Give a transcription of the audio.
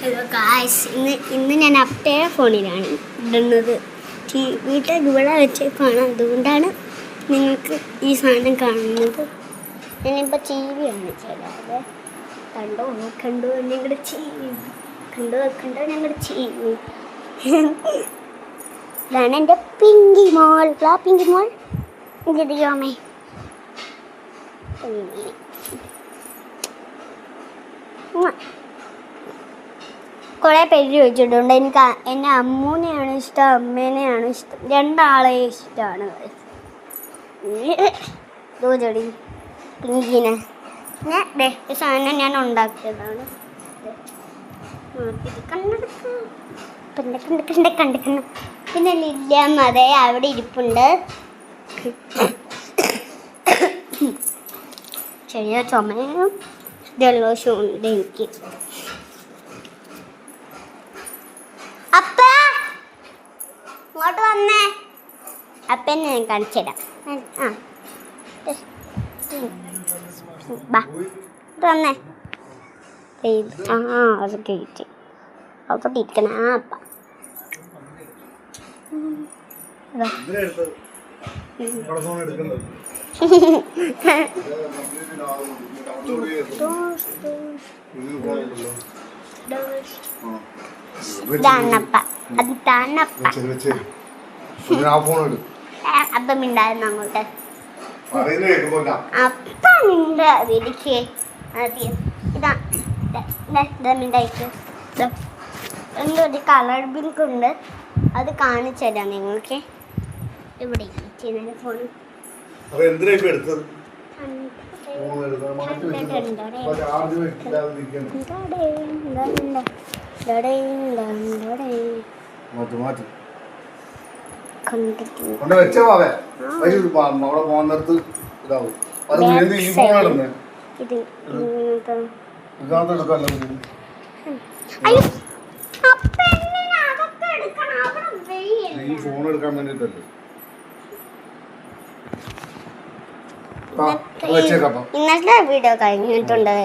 Hello guys, ഇന്ന് ഞാൻ അപ്പയുടെ ഫോണിലാണ് ഇടുന്നത്. വീട്ടിൽ ഇവിടെ വെച്ചേക്കാണ്, അതുകൊണ്ടാണ് നിങ്ങൾക്ക് ഈ സാധനം കാണുന്നത്. ഞാനിപ്പോൾ ടി വി ആണ് ചെയ്യാതെ. കണ്ടോ ഞങ്ങളുടെ ടി വി, കണ്ടോ ഞങ്ങളുടെ ടി വി. ഇതാണ് എൻ്റെ പിങ്കി മോൾ. പിങ്കി മോൾ ഇതറിയാമേ. കുറേ പേര് ചോദിച്ചിട്ടുണ്ട് എനിക്ക് എന്നെ അമ്മൂനെയാണ് ഇഷ്ടം, അമ്മേനെയാണ് ഇഷ്ടം. രണ്ടാളെ ഇഷ്ടമാണ്. ചെടി പിങ്കിനെ ഈ സാധനം ഞാൻ ഉണ്ടാക്കിയതാണ്. കണ്ടിരിക്കുന്നു. പിന്നെ ലില്ലമ്മതേ അവിടെ ഇരിപ്പുണ്ട്. ചെറിയ ചുമയും ജലദോഷവും ഉണ്ട് എനിക്ക്. അപ്പ ഇങ്ങോട്ട് വന്നേ. അപ്പനെ ഞാൻ കാണിച്ചുതരാം. വന്നേ. അത് കഴിച്ച് അവിടെ ഇരിക്കണ അപ്പ. ഇതാണപ്പ, അത് താണപ്പ. അപ്പം ഉണ്ടായിരുന്നു അങ്ങോട്ട്. അപ്പം ഉണ്ടാതിരിക്കേ. ഇതാണ്ടായിട്ട് എന്തോ ഒരു കളർ ബിങ്ക് ഉണ്ട്, അത് കാണിച്ചു തരാം നിങ്ങൾക്ക്. ഇവിടെ ഫോണ് ഇന്നത്തെ വീഡിയോ കഴിഞ്ഞിട്ടുണ്ട്.